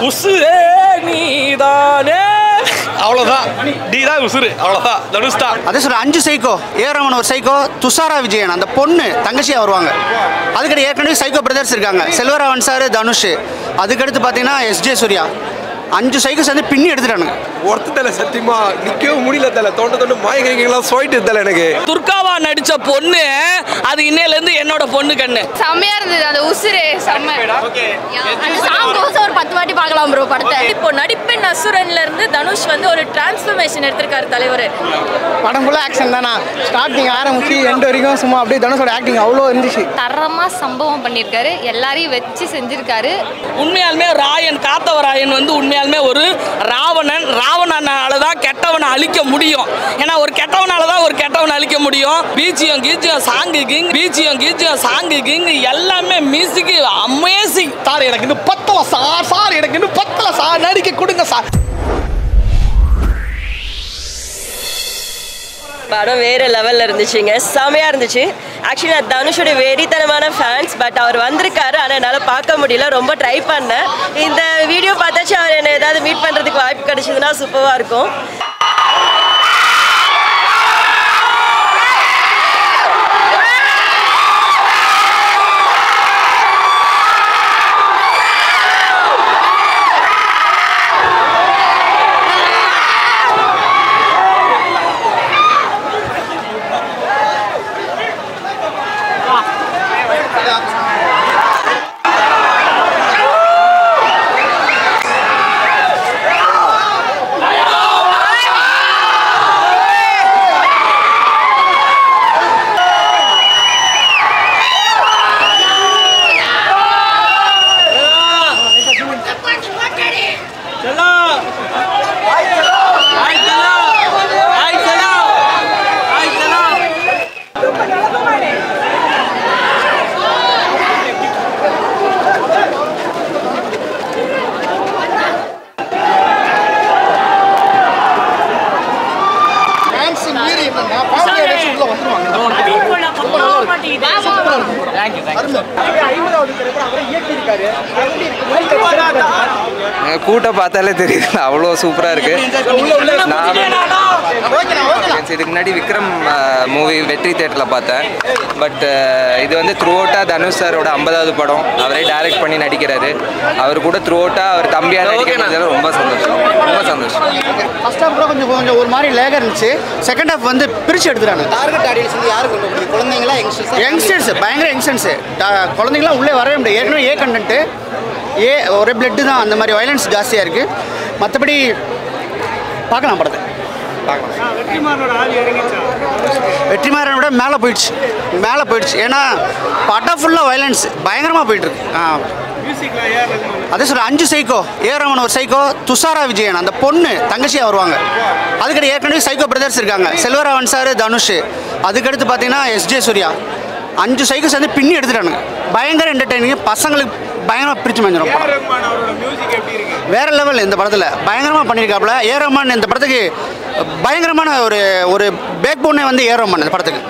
உசுரே நீதானே அவ்வளோதான். டி தான் உசுரு, அவ்வளோதான். தனுஷ் தான். அதே சொல்ல 5 சைக்கோ, ஏரமன் ஒரு சைக்கோ, துஷாரா விஜயன் அந்த பொண்ணு தங்கச்சியாக வருவாங்க. அதுக்கடுத்து ஏற்கனவே சைக்கோ பிரதர்ஸ் இருக்காங்க, செல்வராவன் சார், தனுஷ். அதுக்கடுத்து பார்த்தீங்கன்னா எஸ்ஜே சூர்யா. 5 சைக்கோ சேர்ந்து பின்னி எடுத்துட்டானுங்க. ஒருத்த தலை சத்தியமா நிற்கவும் முடியல தலை. தோண்ட மாயகைகள்லாம் போயிட்டு தலை. எனக்கு துர்காவா நடிச்ச பொண்ணு அது இன்னையிலேருந்து என்னோட பொண்ணு கண்ணு. செம்மையா இருந்தது அந்த உசுரே. செம்ம அந்த சாங் கோசம் ஒரு 10 வாட்டி பார்க்கலாம் ப்ரோ படத்தை. இப்போ நடிப்பெண் அசுரன்ல இருந்து தனுஷ் வந்து ஒரு டிரான்ஸ்ஃபர்மேஷன் எடுத்திருக்காரு தலைவர். படம் ஃபுல்லாக ஆக்ஷன் தானா, ஸ்டார்டிங் ஆரம்பிச்சு எண்ட் வரைக்கும் சும்மா அப்படியே தனுஷோட ஆக்டிங் அவ்வளோ இருந்துச்சு. தரமா சம்பவம் பண்ணியிருக்காரு, எல்லாரையும் வச்சு செஞ்சிருக்காரு. உண்மையாலுமே ராயன் காத்தவராயன் வந்து உண்மையாலுமே ஒரு ராவணன். ராவணனால தான் கெட்டவனை அழிக்க முடியும். ஏன்னா ஒரு கெட்டவனால தான் ஒரு கெட்டவனை அழிக்க முடியும். பீச்சியம் கீச்சியம் சாங்கு கிங், பீச்சியம் கீச்சியம் சாங்கு கிங் எல்லாமே மியூசிக் அமேசிங். சார் எனக்கு இன்னும் பத்தல சார் எனக்கு இன்னும் பத்தல சார், நடிக்க கொடுங்க சார். படம் வேற லெவல்ல இருந்துச்சுங்க, செமையா இருந்துச்சு. ஆக்சுவலி நான் தனுஷோட வெறித்தனமான ஃபேன்ஸ். பட் அவர் வந்திருக்காரு, ஆனால் என்னால் பார்க்க முடியல. ரொம்ப ட்ரை பண்ணேன். இந்த வீடியோ பார்த்தாச்சு அவர் என்ன ஏதாவது மீட் பண்ணுறதுக்கு வாய்ப்பு கிடைச்சதுன்னா சூப்பராக இருக்கும். கூட்ட பார்த்தாலே தெரியுது, அவ்வளோ சூப்பராக இருக்கு. இதுக்கு முன்னாடி விக்ரம் மூவி வெற்றி தேட்டரில் பார்த்தேன். பட் இது வந்து த்ரூ அவுட்டாக தனுஷ் சாரோட 50வது படம். அவரே டைரக்ட் பண்ணி நடிக்கிறாரு. அவர் கூட த்ரூ அவுட்டாக அவர் தம்பியாக நடிக்கிறது ரொம்ப சந்தோஷம், ரொம்ப சந்தோஷம். ஃபர்ஸ்ட் ஹாஃப் கூட கொஞ்சம் ஒரு மாதிரி லேகர் இருந்துச்சு. செகண்ட் ஹாஃப் வந்து பிரித்து எடுத்துட்டாங்க. டார்கெட் ஆடியன்ஸ் வந்து யாருக்கு கொண்டு குழந்தைங்களா யங்ஸ்டர்ஸ் பயங்கர யங்ஸ்டர்ஸ். குழந்தைங்களாம் உள்ளே வரவே முடியாது. ஏற்கனவே ஏ கண்டென்ட்டு, ஒரே பிளட்டு தான். அந்த மாதிரி வயலன்ஸ் ஜாஸ்தியாக இருக்குது. மற்றபடி பார்க்கலாம் படத்தை, பார்க்கலாம். வெற்றிமாறனோட மேலே போயிடுச்சு. ஏன்னா படம் ஃபுல்லாக வயலன்ஸ் பயங்கரமாக போயிட்டுருக்கு. அதே சொல்ல 5 சைக்கோ, ஏரமன் ஒரு சைக்கோ, துஷாரா விஜயன் அந்த பொண்ணு தங்கச்சியாக வருவாங்க. அதுக்கடுத்து ஏற்கனவே சைக்கோ பிரதர்ஸ் இருக்காங்க, செல்வராவன் சார், தனுஷ். அதுக்கடுத்து பார்த்தீங்கன்னா எஸ்ஜே சூர்யா. 5 சைக்கோ சேர்ந்து பின்னி எடுத்துட்டானுங்க. பயங்கர என்டர்டெய்னிங், பசங்களுக்கு பயங்கரமாக பிரித்து மேஞ்சிடும். வேற லெவல் இந்த படத்தில் பயங்கரமாக பண்ணியிருக்காப்புல. ரஹ்மான் இந்த படத்துக்கு பயங்கரமான ஒரு பேக் போனே வந்து ரஹ்மான் இந்த படத்துக்கு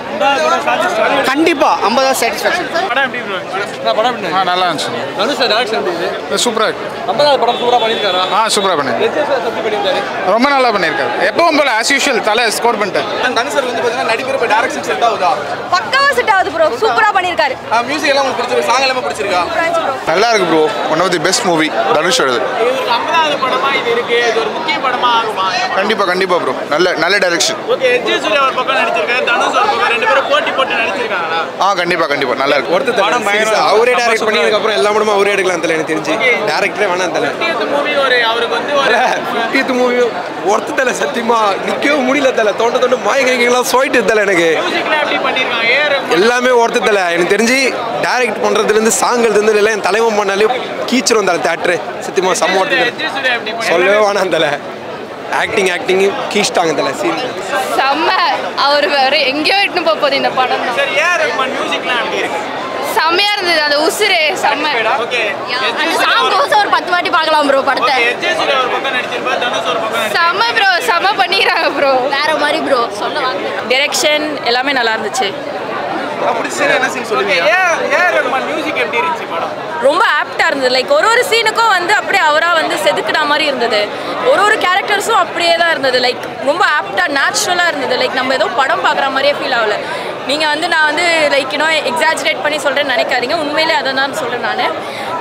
கண்டிப்பாக 50 சாட்டிஸ்ஃபேக்ஷன். நல்லா இருந்துச்சு, சூப்பராக இருக்கு. 50வது படம் சூப்பராக பண்ணியிருக்காரா? சூப்பராக பண்ணியிருக்காரு, ரொம்ப நல்லா பண்ணியிருக்காரு. எப்பவும் போல ஆஸ் யூஷுவல் தலை ஸ்கோர் பண்ணிட்டேன். தனுஷ் வந்து பார்த்தீங்கன்னா நடிக்கிற டைரக்ஷன் செட் ஆகுதா? பக்காவா செட் ஆகுது ப்ரோ, சூப்பராக பண்ணியிருக்காரு. மியூசிக் எல்லாம் உங்களுக்கு பிடிச்சிருக்கு, சாங் எல்லாம் பிடிச்சிருக்கா? நல்லா இருக்கு bro, one of the best movie Dhanush எழுது. கண்டிப்பா கண்டிப்பா ப்ரோ, நல்ல டைரக்ஷன். கண்டிப்பா கண்டிப்பா நல்லா இருக்கு. அவரே டைரக்ட் பண்ணதுக்கு அப்புறம் எல்லா படமும் அவரே எடுக்கலாம் தல. எனக்கு தெரிஞ்சு டைரக்டரே வேணாம் தல. 50th மூவி ஒருத்த தல சத்தியமா நிற்கவும் முடியல தல. தோண்ட மாயகைகள்லாம் போயிட்டு தல. எனக்கு எல்லாமே ஒருத்த தல. எனக்கு தெரிஞ்சு டைரக்ட் பண்றதுலேருந்து சாங்கல்லேருந்து எல்லாம் என் தலைவன் பண்ணாலே கீச்சிரும் தல. தேட்டரு சத்தியமா செம்ம ஒருத்த சொல்லவே வேணாம் தல. ஆக்டிங் கீச்சிட்டாங்க தல. சீன் செம்ம. அவர் வேற எங்கேயோ இட்டுன்னு போகுது இந்த படம். செம்மையா இருந்தது அந்த உசுரே. செம்ம. அந்த சாங் கோசம் ஒரு 10 வாட்டி பார்க்கலாம் ப்ரோ படத்தை. செம்ம ப்ரோ, செம்ம பண்ணிக்கிறாங்க ப்ரோ. வேற மாதிரி ப்ரோ சொல்ல வாங்க. டைரக்ஷன் எல்லாமே நல்லா இருந்துச்சு. ரொம்ப ஆப்டா இருந்தது. லைக் ஒரு சீனுக்கும் வந்து அப்படியே அவரா வந்து செதுக்கிற மாதிரி இருந்தது. ஒரு கேரக்டர்ஸும் அப்படியே தான் இருந்தது. லைக் ரொம்ப ஆப்டா நேச்சுரலா இருந்தது. லைக் நம்ம ஏதோ படம் பார்க்குற மாதிரியே ஃபீல் ஆகல. நீங்கள் வந்து நான் வந்து லைக் எக்ஸாஜரேட் பண்ணி சொல்கிறேன்னு நினைக்காதீங்க, உண்மையிலே அதை தான் சொல்கிறேன் நான்.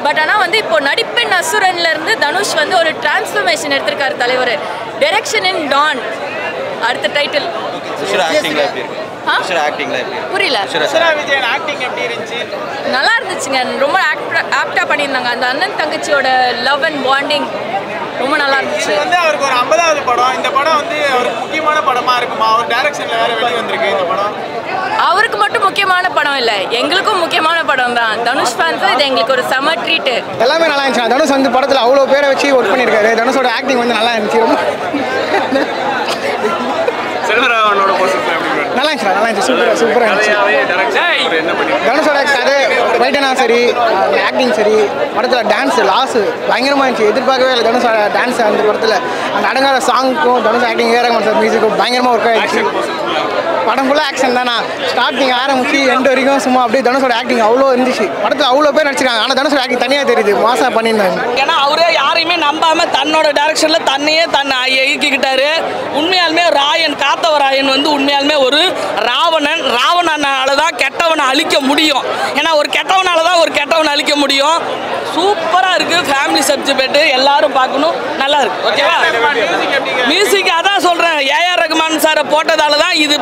பட் ஆனால் வந்து இப்போ நடிப்பின் அசுரன்லேருந்து தனுஷ் வந்து ஒரு டிரான்ஸ்ஃபர்மேஷன் எடுத்திருக்காரு தலைவர். டைரக்ஷன் இன் டான் அடுத்த டைட்டில். புரியல. நல்லா இருந்துச்சுங்க, ரொம்ப ஆக்டா பண்ணியிருந்தாங்க. அந்த அண்ணன் தங்கச்சியோட லவ் அண்ட் பாண்டிங் ரொம்ப நல்லா இருந்துச்சு. வந்து அவருக்கு ஒரு 50வது படம். இந்த படம் வந்து அவருக்கு முக்கியமான படமா இருக்குமா? அவர் டைரக்ஷன்ல வேற வெளிய வந்திருக்கு இந்த படம். அவருக்கு மட்டும் முக்கியமான படம் இல்லை, எங்களுக்கும் முக்கியமான படம் தான். தனுஷ் ஃபேன்ஸ் இது எங்களுக்கு ஒரு செம ட்ரீட். எல்லாமே நல்லா இருந்துச்சு. தனுஷ் வந்து படத்தில் அவ்வளோ பேரை வச்சு ஒர்க் பண்ணியிருக்காரு. தனுஷோட ஆக்டிங் வந்து நல்லா இருந்துச்சு. ரொம்ப நல்லா இருந்துச்சு. சூப்பராக இருந்துச்சு. தனுஷோட கதை ரைட்டனா சரி, ஆக்டிங் சரி, படத்தில் டான்ஸ் லாஸு பயங்கரமாக இருந்துச்சு. எதிர்பார்க்கவே இல்லை தனுஷோட டான்ஸ். அந்த படத்தில் அந்த அடங்காத சாங்க்கும் தனுஷ் ஆக்டிங் ஏரகமான் சார் மியூசிக்கும் பயங்கரமாக ஒர்க் ஆகிடுச்சு. படம் ஃபுல்லாக ஆக்ஷன் தானா, ஸ்டார்டிங் ஆரம்பிச்சு எண்டு வரைக்கும் சும்மா அப்படியே தனுஷோட ஆக்டிங் அவ்வளோ இருந்துச்சு. படத்தில் அவ்வளோ பேர் நடிச்சிருக்காங்க, ஆனால் தனுஷோட ஆக்டிங் தனியாக தெரியுது, மாசாக பண்ணியிருந்தாங்க. ஏன்னா அவரே யாரையுமே நம்பாமல் தன்னோட டைரக்ஷனில் தன்னையே இயக்கிக்கிட்டாரு. உண்மையாலுமே ராயன் காத்தவராயன் வந்து உண்மையாலுமே ஒரு ராவணனால தான் கெட்டவனை அழிக்க முடியும். ஏன்னா ஒரு கெட்டவனால தான் ஒரு கெட்டவனை அழிக்க முடியும். சூப்பராக இருக்குது. ஃபேமிலி சப்ஜெக்ட் எல்லாரும் பார்க்கணும், நல்லா இருக்கு. ஓகேவா? மியூசிக் அதான் சொல்கிறேன், ஏஆர் ரகுமான் சாரை போட்டதால தான் இது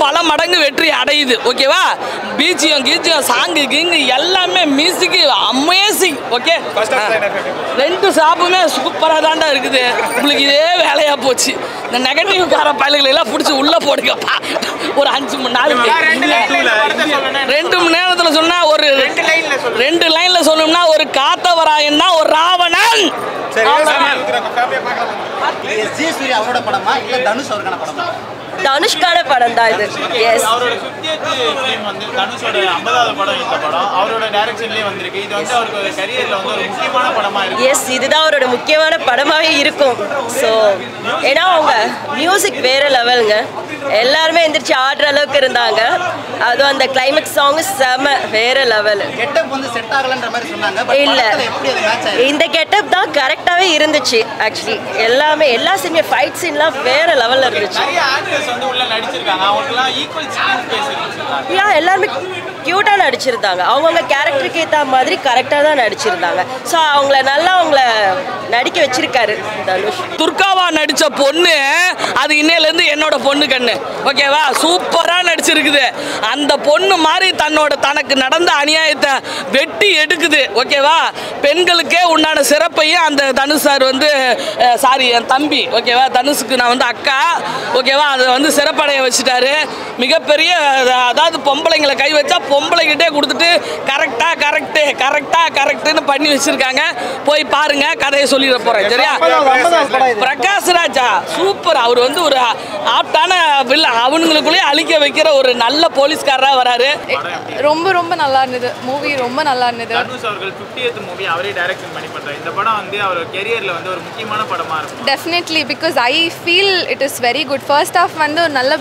பல மடங்கு வெற்றி அடையுது. ஓகேவா? பீச்சியம் சாங்கு கிங்கு எல்லாமே மியூசிக் அமேசிங். ஓகே, 2 ஷாப்புமே சூப்பராக தாண்டா இருக்குது. உங்களுக்கு இதே வேலையாக போச்சு. இந்த நெகட்டிவ் கார பயல்களை எல்லாம் பிடிச்சி உள்ளே போடுங்கப்பா. ஒரு 5 மணி நாளைக்கு 2 மணி நேரத்தில் சொன்னால் ஒரு 2 லைனில் சொல்லணும்னா ஒரு காத்தவராயன் தான் ஒரு ராவணன். அவரோட படமா இல்லை தனுஷ் அவருக்கான படமா? தனுஷ்கான படம் தான் இது. எஸ், அவரோட 50th ஃபிலிம் வந்து தனுஷோட 50வது படம். இந்த படம் அவரோட டைரக்ஷன்லயே வந்திருக்கு. இது வந்து அவருக்கு கரியர்ல வந்து ஒரு முக்கியமான படமா இருக்கு. எஸ், இதுதான் அவரோட முக்கியமான படமாகவே இருக்கும். ஸோ ஏன்னா அவங்க மியூசிக் வேற லெவலுங்க. எல்லாருமே எந்திரிச்சு ஆடுற அளவுக்கு இருந்தாங்க. அதுவும் அந்த கிளைமேக்ஸ் சாங் செம வேற லெவல். கெட்டப் வந்து செட் ஆகலன்ற மாதிரி சொன்னாங்க. இல்லை, இந்த கெட்டப் தான் கரெக்டாகவே இருந்துச்சு. ஆக்சுவலி எல்லா சீனுமே ஃபைட் சீன்லாம் வேற லெவலில் இருந்துச்சு. நிறைய ஆக்டர்ஸ் வந்து உள்ள நடிச்சிருக்காங்க. அவங்களுக்குலாம் ஈக்குவல் ஸ்கிரீன் ஸ்பேஸ் இருந்துச்சு. எல்லாருமே க்யூட்டாக நடிச்சிருந்தாங்க. அவங்கவுங்க கேரக்டருக்கு ஏற்ற மாதிரி கரெக்டாக தான் நடிச்சிருந்தாங்க. ஸோ அவங்கள நடிக்க வச்சிருக்காரு தனுஷ். துர்காவா நடித்த பொண்ணு அது இன்னையிலேருந்து என்னோட பொண்ணு கண்ணு. ஓகேவா? சூப்பராக நடிச்சிருக்குது. அந்த பொண்ணு மாதிரி தனக்கு நடந்த அநியாயத்தை வெட்டி எடுக்குது. ஓகேவா? பெண்களுக்கே உண்டான சிறப்பையும் அந்த தனுஷ் சார் வந்து சாரி என் தம்பி. ஓகேவா? தனுஷுக்கு நான் வந்து அக்கா. ஓகேவா? அதை வந்து சிறப்படைய வச்சுட்டாரு. மிகப்பெரிய அதாவது பொம்பளைங்களை கை வச்சா பொம்பளைகிட்டே கொடுத்துட்டு கரெக்டுன்னு பண்ணி வச்சிருக்காங்க. போய் பாருங்க, கதையை சொல்லிட போறேன். சரியா? பிரகாஷ் ராஜா சூப்பர். அவர் வந்து ஒரு ஆப்டான அவனுங்களுக்குள்ளேயே அழிக்க வைக்கிற ஒரு நல்ல போலீஸ்காரராக வராரு. ரொம்ப நல்லா இருந்தது மூவி. ரொம்ப நல்லா இருந்தது. தனுஷ் அவர்கள் 50th மூவி அவரே டைரக்ஷன் பண்ணி பண்றாரு. இந்த படம் வந்து அவர் கெரியர்ல வந்து ஒரு முக்கியமான படமா இருக்கும். Definitely, because I feel it is very good. First half வந்து ஒரு நல்ல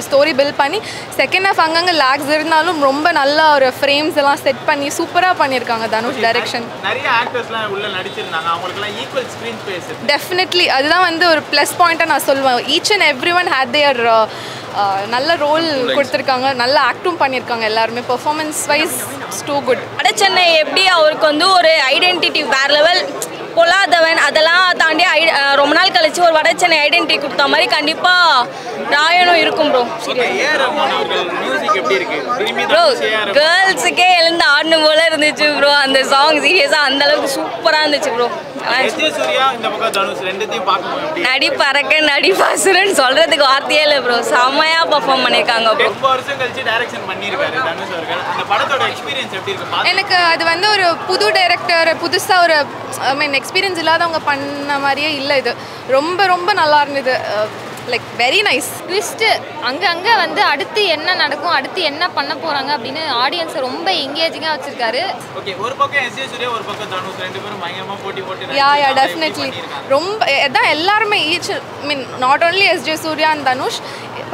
ஸ்டோரி பில்ட் பண்ணி, செகண்ட் ஹாஃப் அங்கங்கே லேக்ஸ் இருந்தாலும் ரொம்ப நல்ல ஒரு ஃப்ரேம்ஸ் எல்லாம் செட் பண்ணி சூப்பராக பண்ணியிருக்காங்க தனுஷ் டைரக்ஷன். நிறைய ஆக்டர்ஸ்லாம் உள்ள நடிச்சிருந்தாங்க. அவங்களுக்குலாம் ஈக்குவல் ஸ்க்ரீன் ஸ்பேஸ். டெஃபினெட்லி, அதுதான் வந்து ஒரு ப்ளஸ் பாயிண்ட்டாக நான் சொல்லுவேன். Each and every one had their நல்ல ரோல் கொடுத்துருக்காங்க. நல்ல ஆக்டும் பண்ணியிருக்காங்க. எல்லாருமே performance wise too good. Vada Chennai எப்படி அவருக்கு வந்து ஒரு ஐடென்டிட்டி வேற லெவல், பொல்லாதவன் அதெல்லாம் தாண்டி ரொம்ப நாள் கழிச்சு ஒரு வடச்சென்னை ஐடென்டிட்டி கொடுத்த மாதிரி கண்டிப்பாக ராயனும் இருக்கும் ப்ரோ. ப்ரோ கேர்ள்ஸுக்கே எழுந்து ஆடணும் போல இருந்துச்சு ப்ரோ அந்த சாங். சீரியஸாக அந்த அளவுக்கு சூப்பராக இருந்துச்சு ப்ரோ. நடிப்பறக்க நடிப்பாசுரன் சொல்றதுக்கு வார்த்தையே இல்லை ப்ரோ. செம்மையா பெர்ஃபார்ம் பண்ணியிருக்காங்க ப்ரோ. எனக்கு அது வந்து ஒரு புது டைரக்டர், புதுசாக ஒரு ஐ மீன் எக்ஸ்பீரியன்ஸ் இல்லாதவங்க பண்ண மாதிரியே இல்லை. இது ரொம்ப நல்லா இருந்தது. Like very nice twist. அங்கங்கே வந்து அடுத்து என்ன நடக்கும், அடுத்து என்ன பண்ண போகிறாங்க அப்படின்னு ஆடியன்ஸை ரொம்ப எங்கேஜிங்காக வச்சுருக்காரு. ஓகே, ஒரு பக்கம் எஸ்.ஜே. சூர்யா, ஒரு பக்கம் தனுஷ், ரெண்டு பேரும் பயங்கரமாக போட்டு யா டெஃபினெட்லி. ரொம்ப அதான் எல்லாருமே each mean not only SJ. Suryah and Dhanush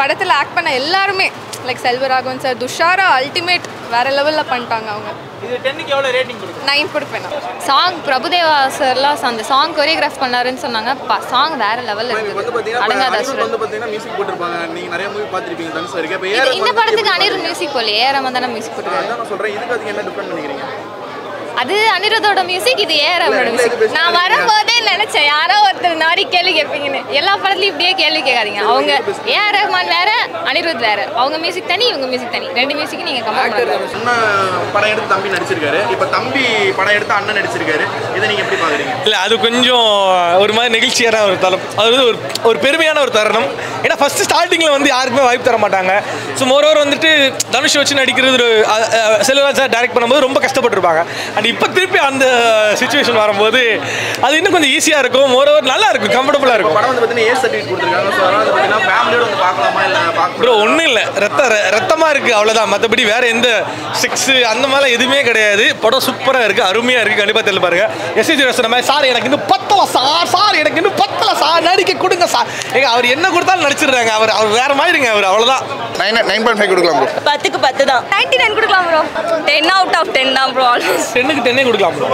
படத்தில் ஆக்ட் பண்ண எல்லாருமே like Selvaraghavan sir, Dushara ultimate வேற லெவலில் பண்ணிட்டாங்க அவங்க. இது 10க்கு எவ்வளோ ரேட்டிங் கொடுக்கும்? 9 கொடுப்பேன். சாங் பிரபுதேவா சார்லாம் அந்த சாங் கொரியோகிராஃப் பண்ணாருன்னு சொன்னாங்க. சாங் வேற லெவலில் இருக்குது. அடங்காத மியூசிக் போட்டிருப்பாங்க. நீங்க நிறைய மூவி பார்த்திருப்பீங்க தனுஷ் சாருக்கு. இந்த படத்துக்கு அனிருத் மியூசிக் போல ஏஆர் தானே மியூசிக் போட்டுருக்காரு. நான் சொல்றேன், இதுக்கு அதுக்கு என்ன டிஃபரன்ஸ் நினைக்கிறீங்க? அது அனிருத்தோட மியூசிக், இது ஏஆரோட மியூசிக். நான் வரும்போதே நினைச்சேன் யாரோ ஒருத்தர் நாடி கேள்வி கேட்பீங்கன்னு. எல்லா படத்துலையும் இப்படியே கேள்வி கேட்காதீங்க. அவங்க ஏஆர் ரஹ்மான் வேற, அனிருத் வேற. அவங்க மியூசிக் தனி, இவங்க மியூசிக் தனி. ரெண்டு மியூசிக் நீங்க கம்பேர் பண்ணலாம். சொன்ன படம் எடுத்து தம்பி நடிச்சிருக்காரு, இப்போ தம்பி படம் எடுத்து அண்ணன் நடிச்சிருக்காரு. இதை நீங்க எப்படி பாக்குறீங்க? இல்லை, அது கொஞ்சம் ஒரு மாதிரி நெகிழ்ச்சியான ஒரு தளம். அது வந்து ஒரு பெருமையான ஒரு தருணம். ஏன்னா ஃபர்ஸ்ட் ஸ்டார்டிங்கில் வந்து யாருக்குமே வாய்ப்பு தர மாட்டாங்க. ஸோ மோரோவர் வந்துட்டு தனுஷ் வச்சு நடிக்கிறது ஒரு செல்வராஜ் சார் டைரக்ட் பண்ணும்போது ரொம்ப கஷ்டப்பட்டுருப்பாங்க. அண்ட் இப்போ திருப்பி அந்த சுச்சுவேஷன் வரும்போது அது இன்னும் கொஞ்சம் ஈஸியாக இருக்கும். மோரோவர் நல்லா இருக்கும், கம்ஃபர்டபுளாக இருக்கும். படம் வந்து பார்த்தீங்கன்னா ஏ சர்டிஃபிகேட் கொடுத்துருக்காங்க. ஸோ அதனால பார்த்தீங்கன்னா ஃபேமிலியோட வந்து பார்க்கலாமா இல்லை ப்ரோ ஒன்றும் இல்லை, ரத்தமாக இருக்குது அவ்வளோதான். மற்றபடி வேறு எந்த செக்ஸு அந்த மாதிரிலாம் எதுவுமே கிடையாது. படம் சூப்பராக இருக்குது, அருமையாக இருக்குது. கண்டிப்பாக தெரியல பாருங்க. எஸ்ஏஜி ரசன மாதிரி சார் எனக்கு இன்னும் பத்தலை சார் எனக்கு இன்னும் பத்தலை சார் நடிக்க கொடுங்க சார். ஏங்க அவர் என்ன கொடுத்தாலும் நடிச்சிடுறாங்க. அவர் வேற மாதிரிங்க. அவர் அவ்வளோதான். 9.5 கொடுக்கலாம் ப்ரோ. 10க்கு 10 தான். 99 கொடுக்கலாம் ப்ரோ. 10 out of 10 தான் ப்ரோ. ஆல்மோஸ்ட் 10க்கு 10 கொடுக்கலாம் ப்ரோ.